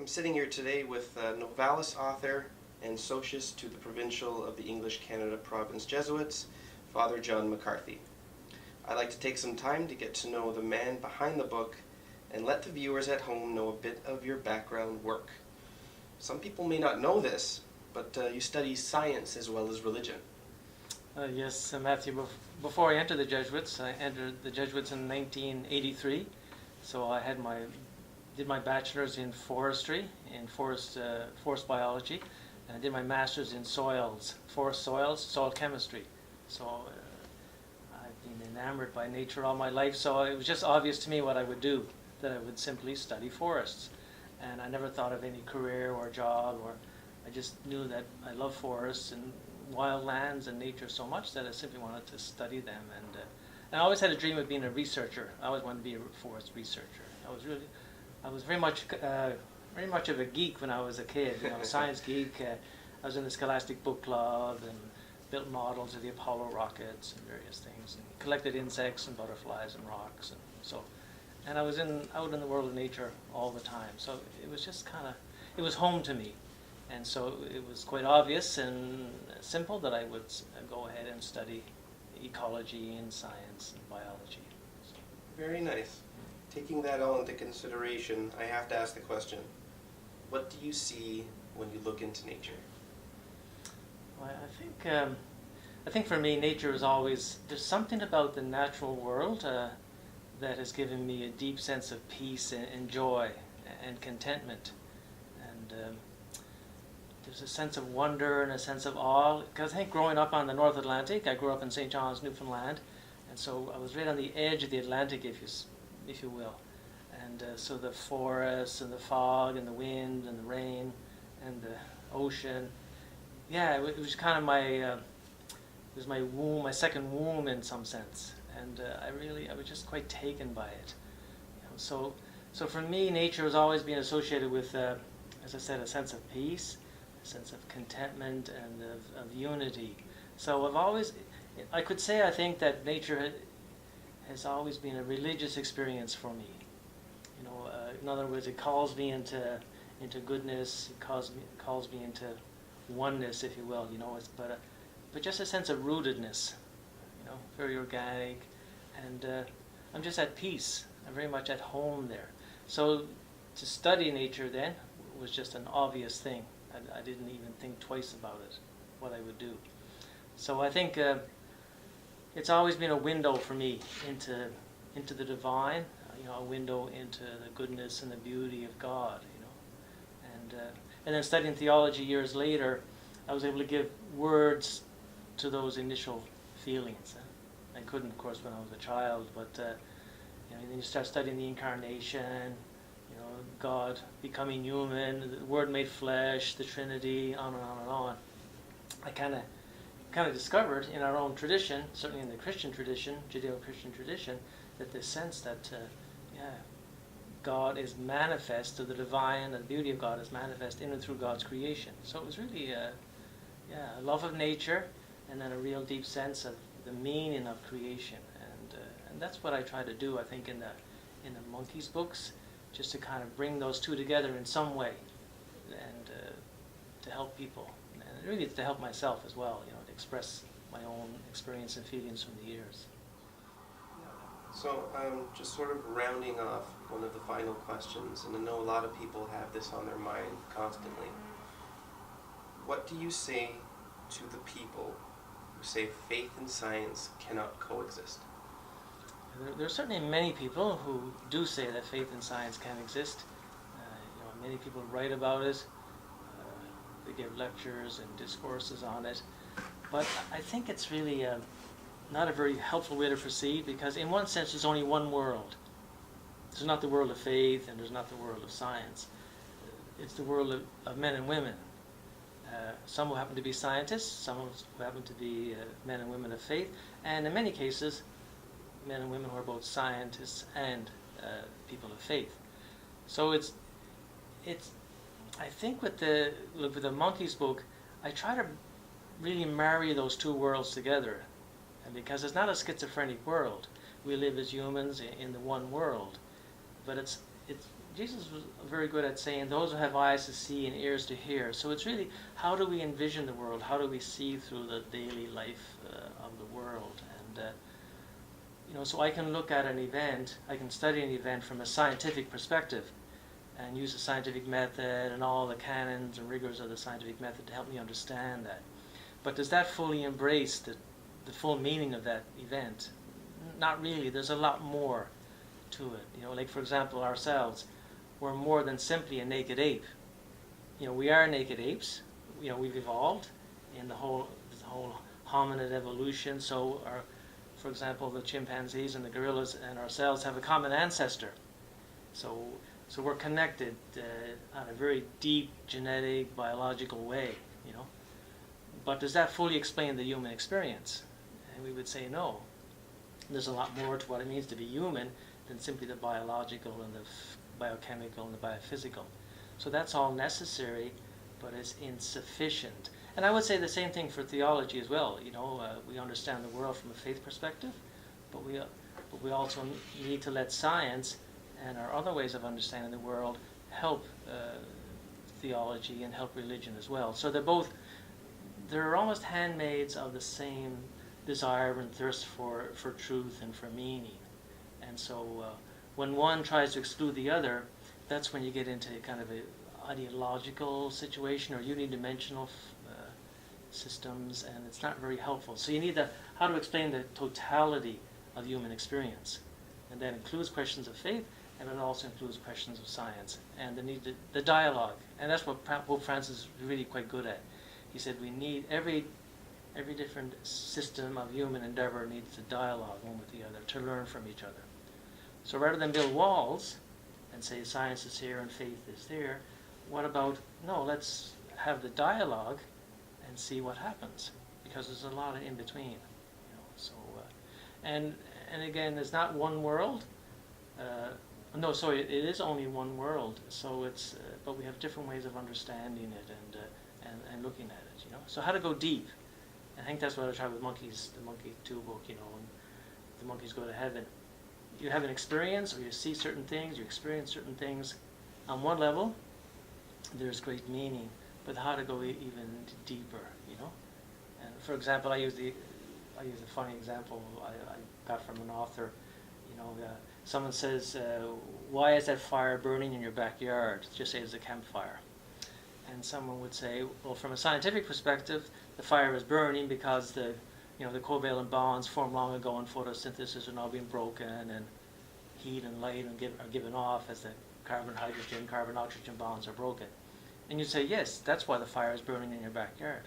I'm sitting here today with novalis author and socius to the Provincial of the English Canada Province Jesuits, Father John McCarthy. I'd like to take some time to get to know the man behind the book and let the viewers at home know a bit of your background work. Some people may not know this, but you study science as well as religion. Yes, Matthew, before I entered the Jesuits, I entered the Jesuits in 1983, so I did my bachelor's in forestry, in forest biology, and I did my master's in forest soils, soil chemistry. So I've been enamored by nature all my life, so it was just obvious to me what I would do, that I would simply study forests. And I never thought of any career or job, or I just knew that I love forests and wild lands and nature so much that I simply wanted to study them. And I always had a dream of being a researcher. I always wanted to be a forest researcher. I was very much of a geek when I was a kid. A science geek. I was in the Scholastic Book Club and built models of the Apollo rockets and various things, and collected insects and butterflies and rocks, and so. And I was out in the world of nature all the time. So it was just it was home to me. And so it was quite obvious and simple that I would go ahead and study ecology and science and biology. So. Very nice. Taking that all into consideration, I have to ask the question, what do you see when you look into nature? Well, I think for me, nature is always, there's something about the natural world that has given me a deep sense of peace and joy and contentment. And there's a sense of wonder and a sense of awe. Because I think growing up on the North Atlantic, I grew up in St. John's, Newfoundland, and so I was right on the edge of the Atlantic, if you will. And so the forests and the fog and the wind and the rain and the ocean, it was kind of it was my womb, my second womb in some sense. And I was just quite taken by it. So for me, nature has always been associated with, as I said, a sense of peace, a sense of contentment and of unity. So I could say I think that nature has always been a religious experience for me. In other words, it calls me into goodness. It calls me into oneness, if you will. But just a sense of rootedness. Very organic, and I'm just at peace. I'm very much at home there. So to study nature then was just an obvious thing. I didn't even think twice about it, what I would do. So I think it's always been a window for me into the divine, a window into the goodness and the beauty of God, and then studying theology years later, I was able to give words to those initial feelings. I couldn't, of course, when I was a child, but then you start studying the incarnation, God becoming human, the Word made flesh, the Trinity, on and on and on. I kind of discovered in our own tradition, certainly in the Christian tradition, Judeo-Christian tradition, that this sense that God is manifest, to the divine, and the beauty of God is manifest in and through God's creation. So it was really a love of nature, and then a real deep sense of the meaning of creation, and that's what I try to do. I think in the monkeys books, just to kind of bring those two together in some way, and to help people, and really to help myself as well. To express my own experience and feelings from the years. So just sort of rounding off one of the final questions, and I know a lot of people have this on their mind constantly. What do you say to the people who say faith and science cannot coexist? There are certainly many people who do say that faith and science can exist. Many people write about it. They give lectures and discourses on it. But I think it's really not a very helpful way to proceed, because in one sense there's only one world. There's not the world of faith and there's not the world of science. It's the world of men and women. Some who happen to be scientists, some who happen to be men and women of faith, and in many cases, men and women who are both scientists and people of faith. So it's. I think with the monkeys book, I try to really marry those two worlds together, and because it's not a schizophrenic world. We live as humans in the one world, but it's Jesus was very good at saying, those who have eyes to see and ears to hear. So it's really, how do we envision the world? How do we see through the daily life of the world? And so I can look at an event, I can study an event from a scientific perspective and use the scientific method and all the canons and rigors of the scientific method to help me understand that. But does that fully embrace the full meaning of that event? Not really. There's a lot more to it. Like for example, ourselves, we're more than simply a naked ape. We are naked apes. We've evolved in the whole hominid evolution. So for example, the chimpanzees and the gorillas and ourselves have a common ancestor. So we're connected on a very deep genetic, biological way, But does that fully explain the human experience? And we would say no. There's a lot more to what it means to be human than simply the biological and the biochemical and the biophysical. So that's all necessary, but it's insufficient. And I would say the same thing for theology as well. We understand the world from a faith perspective, but we also need to let science and our other ways of understanding the world help theology and help religion as well. So they're almost handmaids of the same desire and thirst for truth and for meaning. And so when one tries to exclude the other, that's when you get into kind of an ideological situation or unidimensional systems, and it's not very helpful. So you need how to explain the totality of human experience. And that includes questions of faith, and it also includes questions of science. And the dialogue. And that's what Pope Francis is really quite good at. He said we need every different system of human endeavor needs to dialogue one with the other to learn from each other. So rather than build walls and say science is here and faith is there, what about, no, let's have the dialogue and see what happens, because there's a lot of in between. And again, there's not one world. It is only one world. So it's, but we have different ways of understanding it and looking at it. So how to go deep? I think that's what I tried with monkeys, the Monkey 2 book. And the monkeys go to heaven. You have an experience, or you see certain things, you experience certain things. On one level, there's great meaning, but how to go even deeper, And for example, I use a funny example I got from an author. Someone says, "Why is that fire burning in your backyard?" Just say it's a campfire. And someone would say, well, from a scientific perspective, the fire is burning because the covalent bonds formed long ago in photosynthesis are now being broken, and heat and light are given off as the carbon-hydrogen, carbon-oxygen bonds are broken. And you'd say, yes, that's why the fire is burning in your backyard.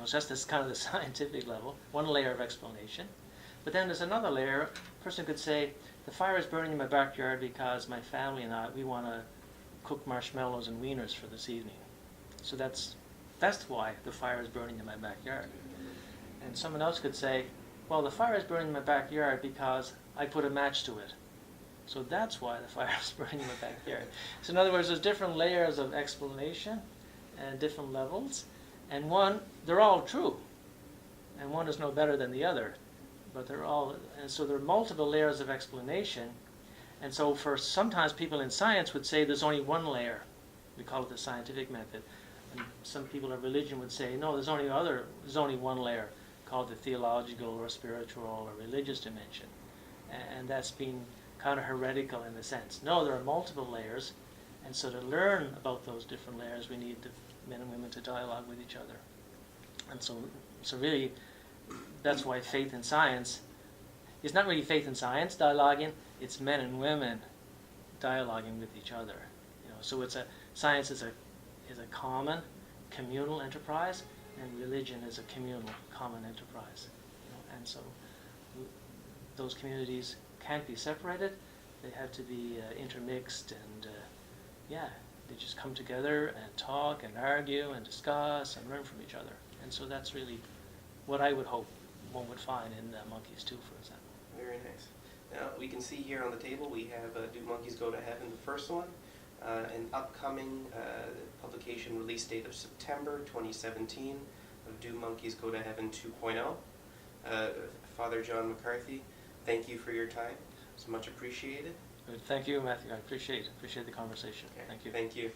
So that's this kind of the scientific level, one layer of explanation. But then there's another layer. A person could say, the fire is burning in my backyard because my family and I, we want to cook marshmallows and wieners for this evening. So that's why the fire is burning in my backyard. And someone else could say, well, the fire is burning in my backyard because I put a match to it. So that's why the fire is burning in my backyard. So in other words, there's different layers of explanation and different levels. And they're all true. And one is no better than the other. But and so there are multiple layers of explanation. And so sometimes people in science would say there's only one layer. We call it the scientific method. And some people in religion would say, no, there's only one layer, called the theological or spiritual or religious dimension. And that's been kind of heretical in a sense. No, there are multiple layers, and so to learn about those different layers, we need the men and women to dialogue with each other. And so really, that's why faith and science is not really faith and science dialoguing, it's men and women dialoguing with each other. So science is a common, communal enterprise, and religion is a communal, common enterprise. And so those communities can't be separated. They have to be intermixed, and they just come together and talk and argue and discuss and learn from each other. And so that's really what I would hope one would find in Monkeys 2, for example. Very nice. Now, we can see here on the table we have Do Monkeys Go to Heaven, the first one, an upcoming publication release date of September 2017 of Do Monkeys Go to Heaven 2.0. Father John McCarthy, thank you for your time. It's much appreciated. Good. Thank you, Matthew. I appreciate the conversation. Okay. Thank you. Thank you.